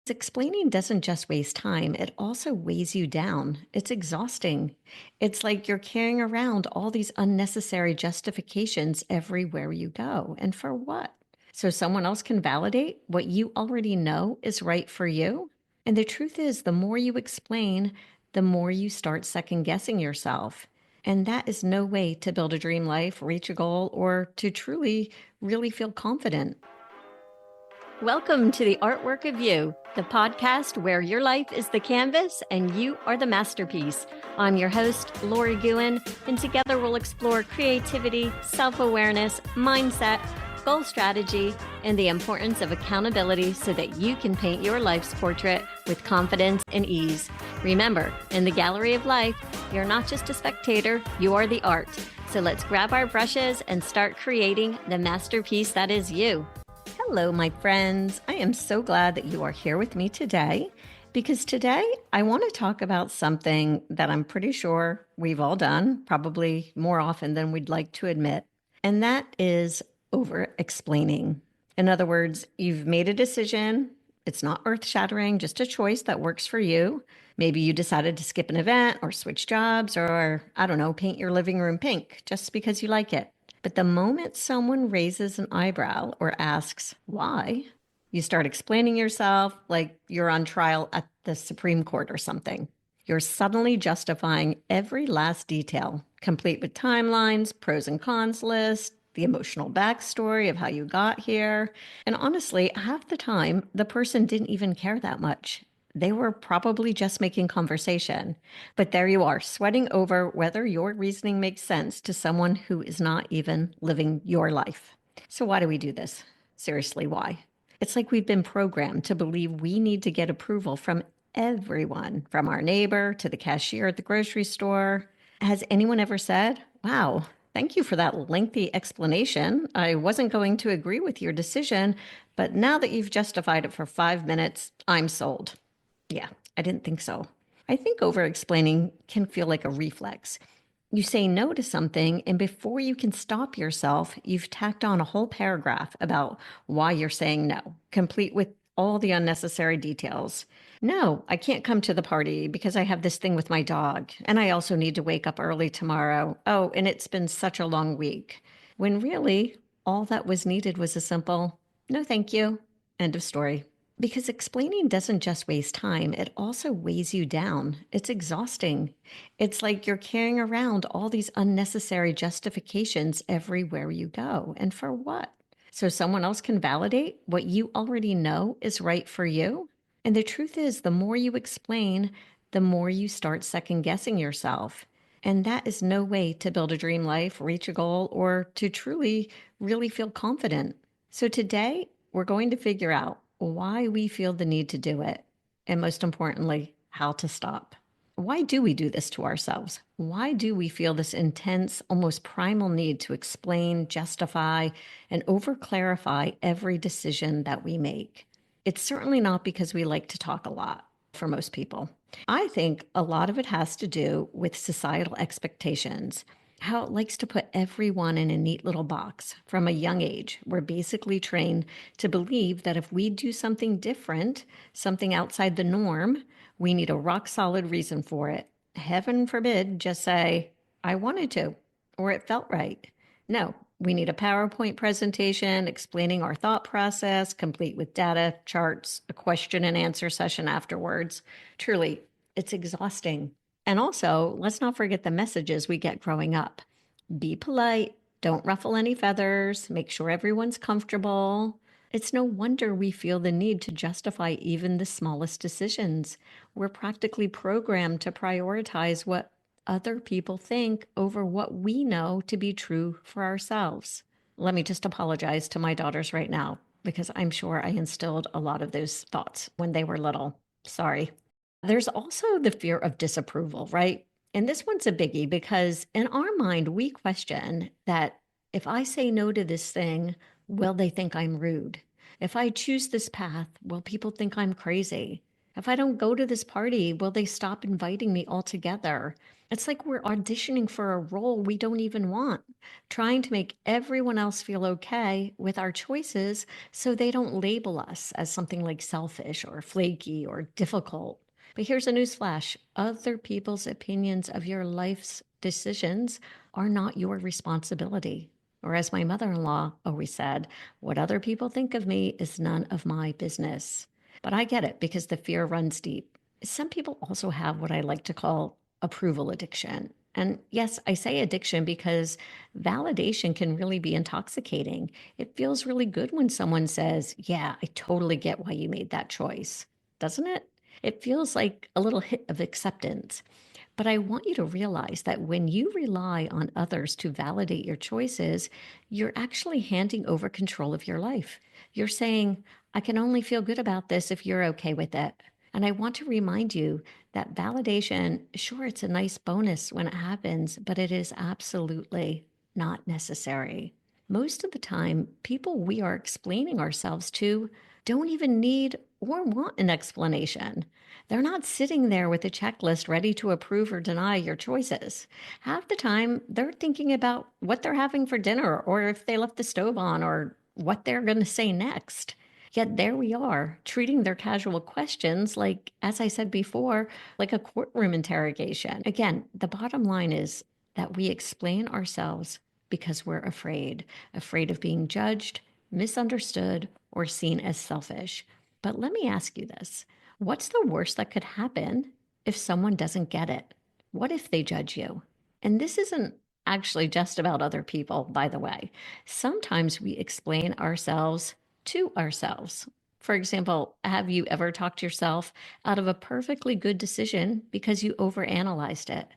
Explaining doesn't just waste time, it also weighs you down. It's exhausting. It's like you're carrying around all these unnecessary justifications everywhere you go. And for what? So someone else can validate what you already know is right for you? And the truth is, the more you explain, the more you start second guessing yourself. And that is no way to build a dream life, reach a goal, or to truly, really feel confident. Welcome to the Artwork of You, the podcast where your life is the canvas and you are the masterpiece. I'm your host, Lori Gouhin, and together we'll explore creativity, self-awareness, mindset, goal strategy, and the importance of accountability so that you can paint your life's portrait with confidence and ease. Remember, in the gallery of life, you're not just a spectator, you are the art. So let's grab our brushes and start creating the masterpiece that is you. Hello, my friends. I am so glad that you are here with me today because today I want to talk about something that I'm pretty sure we've all done, probably more often than we'd like to admit, and that is over-explaining. In other words, you've made a decision. It's not earth-shattering, just a choice that works for you. Maybe you decided to skip an event or switch jobs or, I don't know, paint your living room pink just because you like it. But the moment someone raises an eyebrow or asks why, you start explaining yourself like you're on trial at the Supreme Court or something. You're suddenly justifying every last detail, complete with timelines, pros and cons list, the emotional backstory of how you got here. And honestly, half the time, the person didn't even care that much. They were probably just making conversation. But there you are, sweating over whether your reasoning makes sense to someone who is not even living your life. So why do we do this? Seriously, why? It's like we've been programmed to believe we need to get approval from everyone, from our neighbor to the cashier at the grocery store. Has anyone ever said, wow, thank you for that lengthy explanation. I wasn't going to agree with your decision, but now that you've justified it for 5 minutes, I'm sold. Yeah, I didn't think so. I think over-explaining can feel like a reflex. You say no to something, and before you can stop yourself, you've tacked on a whole paragraph about why you're saying no, complete with all the unnecessary details. No, I can't come to the party because I have this thing with my dog, and I also need to wake up early tomorrow. Oh, and it's been such a long week. When really, all that was needed was a simple, no thank you, end of story. Because explaining doesn't just waste time, it also weighs you down. It's exhausting. It's like you're carrying around all these unnecessary justifications everywhere you go. And for what? So someone else can validate what you already know is right for you? And the truth is, the more you explain, the more you start second guessing yourself. And that is no way to build a dream life, reach a goal, or to truly, really feel confident. So today, we're going to figure out why we feel the need to do it, and most importantly, how to stop. Why do we do this to ourselves? Why do we feel this intense, almost primal need to explain, justify, and over-clarify every decision that we make? It's certainly not because we like to talk a lot for most people. I think a lot of it has to do with societal expectations, how it likes to put everyone in a neat little box. From a young age, we're basically trained to believe that if we do something different, something outside the norm, we need a rock solid reason for it. Heaven forbid, just say, I wanted to, or it felt right. No, we need a PowerPoint presentation explaining our thought process, complete with data, charts, a question and answer session afterwards. Truly, it's exhausting. And also, let's not forget the messages we get growing up. Be polite, don't ruffle any feathers, make sure everyone's comfortable. It's no wonder we feel the need to justify even the smallest decisions. We're practically programmed to prioritize what other people think over what we know to be true for ourselves. Let me just apologize to my daughters right now because I'm sure I instilled a lot of those thoughts when they were little. Sorry. There's also the fear of disapproval, right? And this one's a biggie because in our mind, we question that if I say no to this thing, will they think I'm rude? If I choose this path, will people think I'm crazy? If I don't go to this party, will they stop inviting me altogether? It's like we're auditioning for a role we don't even want, trying to make everyone else feel okay with our choices so they don't label us as something like selfish or flaky or difficult. But here's a newsflash: other people's opinions of your life's decisions are not your responsibility. Or, as my mother in law always said, what other people think of me is none of my business. But I get it because the fear runs deep. Some people also have what I like to call approval addiction. And yes, I say addiction because validation can really be intoxicating. It feels really good when someone says, "Yeah, I totally get why you made that choice," doesn't it? It feels like a little hit of acceptance. But I want you to realize that when you rely on others to validate your choices, you're actually handing over control of your life. You're saying, "I can only feel good about this if you're okay with it." And I want to remind you that validation, sure, it's a nice bonus when it happens, but it is absolutely not necessary. Most of the time, people we are explaining ourselves to don't even need or want an explanation. They're not sitting there with a checklist ready to approve or deny your choices. Half the time, they're thinking about what they're having for dinner or if they left the stove on or what they're going to say next. Yet there we are, treating their casual questions like, as I said before, like a courtroom interrogation. Again, the bottom line is that we explain ourselves because we're afraid of being judged, misunderstood, or seen as selfish. But let me ask you this: what's the worst that could happen if someone doesn't get it? What if they judge you? And this isn't actually just about other people, by the way. Sometimes we explain ourselves to ourselves. For example, have you ever talked yourself out of a perfectly good decision because you overanalyzed it?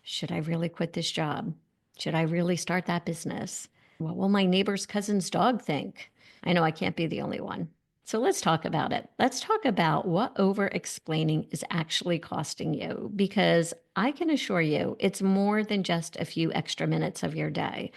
Should I really quit this job? Should I really start that business? What will my neighbor's cousin's dog think? I know I can't be the only one. So let's talk about it. Let's talk about what over explaining is actually costing you, because I can assure you it's more than just a few extra minutes of your day.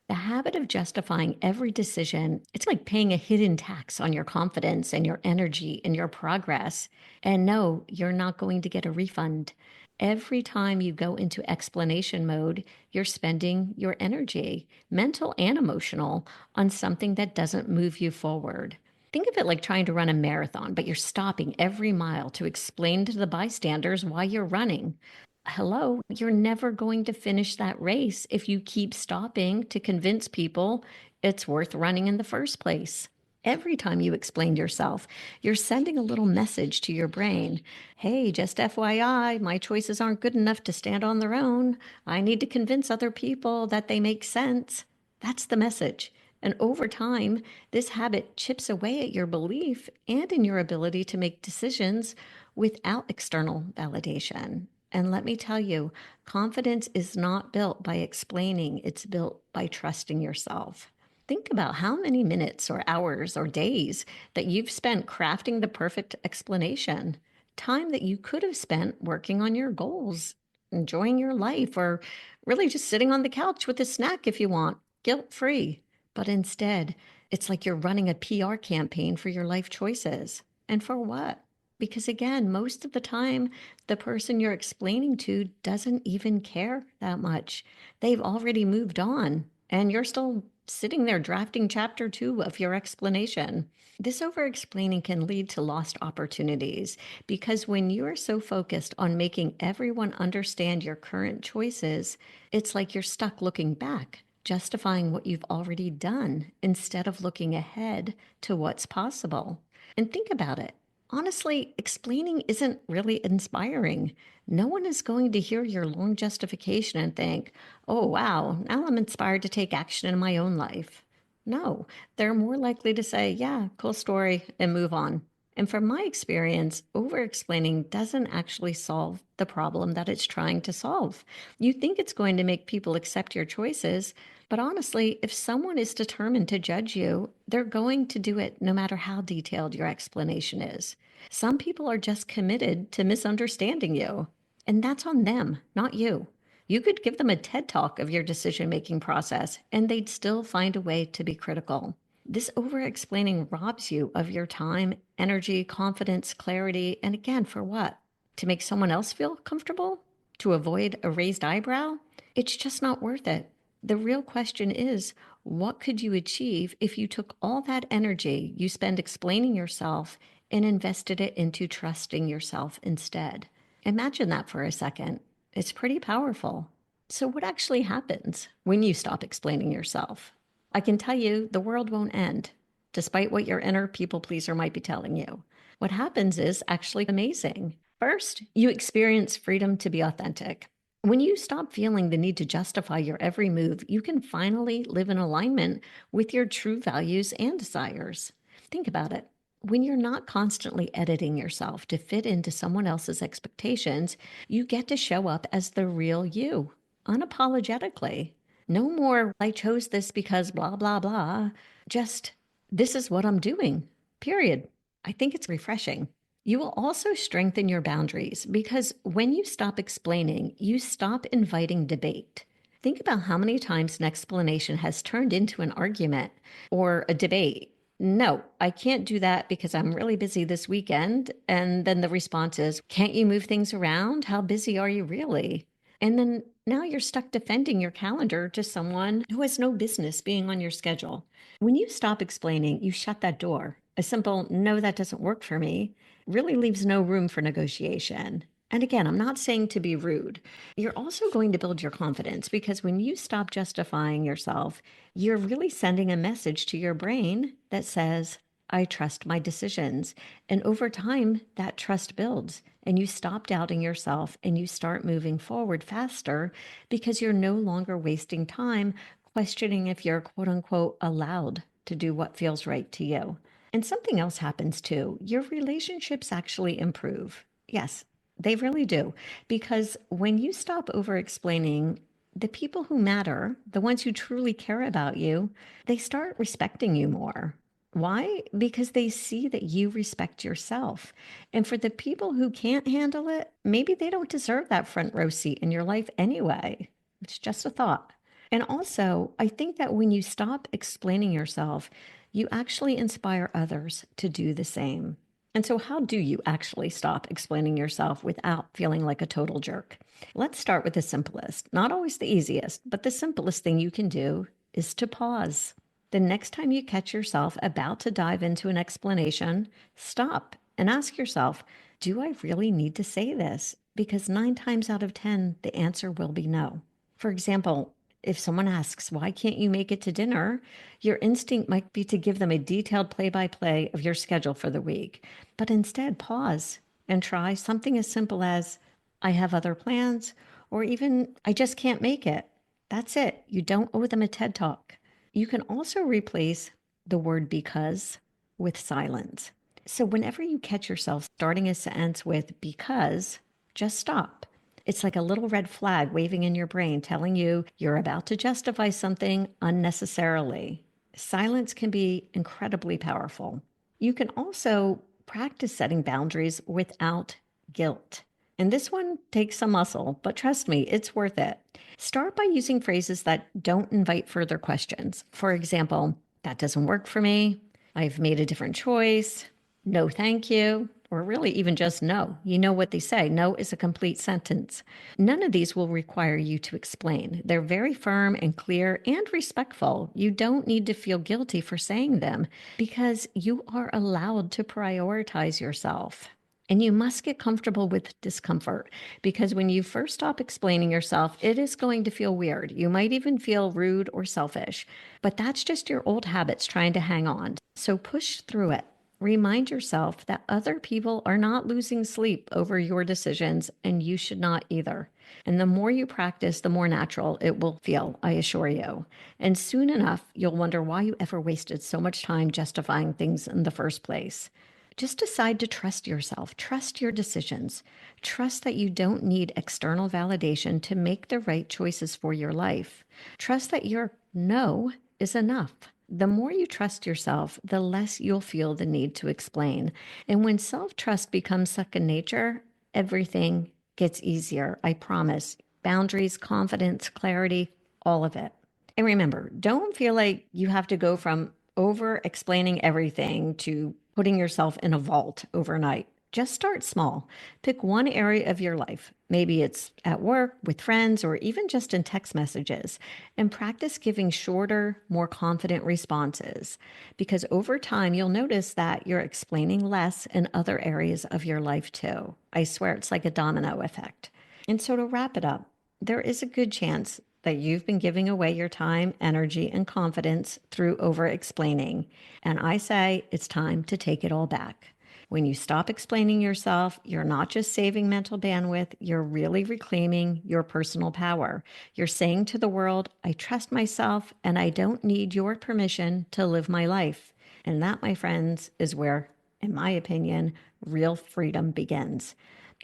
The habit of justifying every decision, it's like paying a hidden tax on your confidence and your energy and your progress. And no, you're not going to get a refund. Every time you go into explanation mode, you're spending your energy, mental and emotional, on something that doesn't move you forward. Think of it like trying to run a marathon, but you're stopping every mile to explain to the bystanders why you're running. Hello, you're never going to finish that race if you keep stopping to convince people it's worth running in the first place. Every time you explain yourself, you're sending a little message to your brain. Hey, just FYI, my choices aren't good enough to stand on their own. I need to convince other people that they make sense. That's the message. And over time, this habit chips away at your belief and in your ability to make decisions without external validation. And let me tell you, confidence is not built by explaining, it's built by trusting yourself. Think about how many minutes or hours or days that you've spent crafting the perfect explanation. Time that you could have spent working on your goals, enjoying your life, or really just sitting on the couch with a snack if you want, guilt free. But instead, it's like you're running a PR campaign for your life choices. And for what? Because again, most of the time, the person you're explaining to doesn't even care that much. They've already moved on, and you're still sitting there drafting chapter 2 of your explanation. This over explaining can lead to lost opportunities because when you're so focused on making everyone understand your current choices, it's like you're stuck looking back, justifying what you've already done instead of looking ahead to what's possible. And think about it. Honestly, explaining isn't really inspiring. No one is going to hear your long justification and think, "Oh, wow, now I'm inspired to take action in my own life." No, they're more likely to say, "Yeah, cool story," and move on. And from my experience, over explaining doesn't actually solve the problem that it's trying to solve. You think it's going to make people accept your choices, but honestly, if someone is determined to judge you, they're going to do it no matter how detailed your explanation is. Some people are just committed to misunderstanding you, and that's on them, not you. You could give them a TED talk of your decision making process, and they'd still find a way to be critical. This over explaining robs you of your time, energy, confidence, clarity. And again, for what? To make someone else feel comfortable? To avoid a raised eyebrow? It's just not worth it. The real question is, what could you achieve if you took all that energy you spend explaining yourself and invested it into trusting yourself instead? Imagine that for a second. It's pretty powerful. So, what actually happens when you stop explaining yourself? I can tell you the world won't end, despite what your inner people pleaser might be telling you. What happens is actually amazing. First, you experience freedom to be authentic. When you stop feeling the need to justify your every move, you can finally live in alignment with your true values and desires. Think about it. When you're not constantly editing yourself to fit into someone else's expectations, you get to show up as the real you, unapologetically. No more, I chose this because blah, blah, blah. Just, this is what I'm doing, period. I think it's refreshing. You will also strengthen your boundaries because when you stop explaining, you stop inviting debate. Think about how many times an explanation has turned into an argument or a debate. No, I can't do that because I'm really busy this weekend. And then the response is, can't you move things around? How busy are you really? And then now you're stuck defending your calendar to someone who has no business being on your schedule. When you stop explaining, you shut that door. A simple, no, that doesn't work for me, really leaves no room for negotiation. And again, I'm not saying to be rude. You're also going to build your confidence because when you stop justifying yourself, you're really sending a message to your brain that says, I trust my decisions. And over time, that trust builds and you stop doubting yourself and you start moving forward faster because you're no longer wasting time questioning if you're quote unquote allowed to do what feels right to you. And something else happens too. Your relationships actually improve. Yes, they really do. Because when you stop over explaining, the people who matter, the ones who truly care about you, they start respecting you more. Why? Because they see that you respect yourself. And for the people who can't handle it, maybe they don't deserve that front row seat in your life anyway. It's just a thought. And also, I think that when you stop explaining yourself, you actually inspire others to do the same. And so, how do you actually stop explaining yourself without feeling like a total jerk? Let's start with the simplest, not always the easiest, but the simplest thing you can do is to pause. The next time you catch yourself about to dive into an explanation, stop and ask yourself, do I really need to say this? Because 9 times out of 10, the answer will be no. For example, if someone asks, why can't you make it to dinner? Your instinct might be to give them a detailed play by play of your schedule for the week. But instead, pause and try something as simple as, I have other plans, or even, I just can't make it. That's it. You don't owe them a TED talk. You can also replace the word because with silence. So whenever you catch yourself starting a sentence with because, just stop. It's like a little red flag waving in your brain telling you you're about to justify something unnecessarily. Silence can be incredibly powerful. You can also practice setting boundaries without guilt. And this one takes some muscle, but trust me, it's worth it. Start by using phrases that don't invite further questions. For example, that doesn't work for me. I've made a different choice. No, thank you. Or really even just no. You know what they say. No is a complete sentence. None of these will require you to explain. They're very firm and clear and respectful. You don't need to feel guilty for saying them because you are allowed to prioritize yourself. And you must get comfortable with discomfort because when you first stop explaining yourself, it is going to feel weird. You might even feel rude or selfish, but that's just your old habits trying to hang on. So push through it. Remind yourself that other people are not losing sleep over your decisions, and you should not either. And the more you practice, the more natural it will feel, I assure you. And soon enough, you'll wonder why you ever wasted so much time justifying things in the first place. Just decide to trust yourself, trust your decisions, trust that you don't need external validation to make the right choices for your life. Trust that your no is enough. The more you trust yourself, the less you'll feel the need to explain. And when self trust becomes second nature, everything gets easier. I promise. Boundaries, confidence, clarity, all of it. And remember, don't feel like you have to go from over explaining everything to putting yourself in a vault overnight. Just start small. Pick one area of your life. Maybe it's at work, with friends, or even just in text messages, and practice giving shorter, more confident responses. Because over time, you'll notice that you're explaining less in other areas of your life too. I swear it's like a domino effect. And so to wrap it up, there is a good chance that you've been giving away your time, energy, and confidence through over explaining. And I say it's time to take it all back. When you stop explaining yourself, you're not just saving mental bandwidth, you're really reclaiming your personal power. You're saying to the world, I trust myself and I don't need your permission to live my life. And that, my friends, is where, in my opinion, real freedom begins.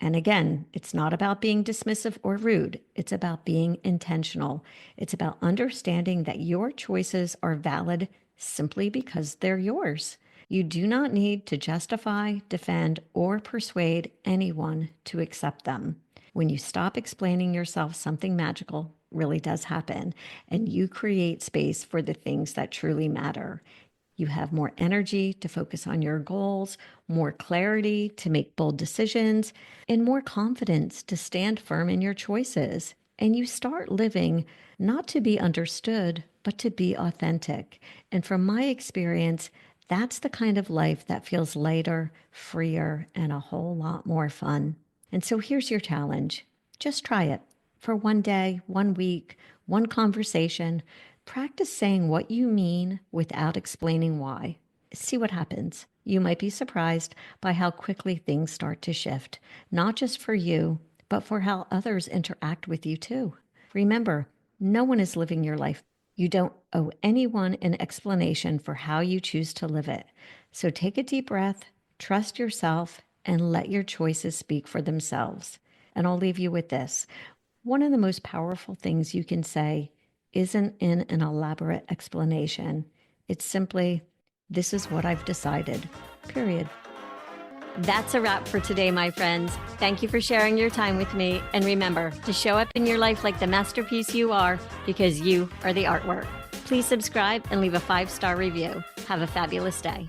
And again, it's not about being dismissive or rude. It's about being intentional. It's about understanding that your choices are valid simply because they're yours. You do not need to justify, defend, or persuade anyone to accept them. When you stop explaining yourself, something magical really does happen, and you create space for the things that truly matter. You have more energy to focus on your goals, more clarity to make bold decisions, and more confidence to stand firm in your choices. And you start living not to be understood, but to be authentic. And from my experience, that's the kind of life that feels lighter, freer, and a whole lot more fun. And so here's your challenge. Just try it for one day, 1 week, one conversation. Practice saying what you mean without explaining why. See what happens. You might be surprised by how quickly things start to shift, not just for you, but for how others interact with you too. Remember, no one is living your life. You don't owe anyone an explanation for how you choose to live it. So take a deep breath, trust yourself, and let your choices speak for themselves. And I'll leave you with this. One of the most powerful things you can say isn't in an elaborate explanation. It's simply, this is what I've decided, period. That's a wrap for today, my friends. Thank you for sharing your time with me. And remember to show up in your life like the masterpiece you are, because you are the artwork. Please subscribe and leave a 5-star review. Have a fabulous day.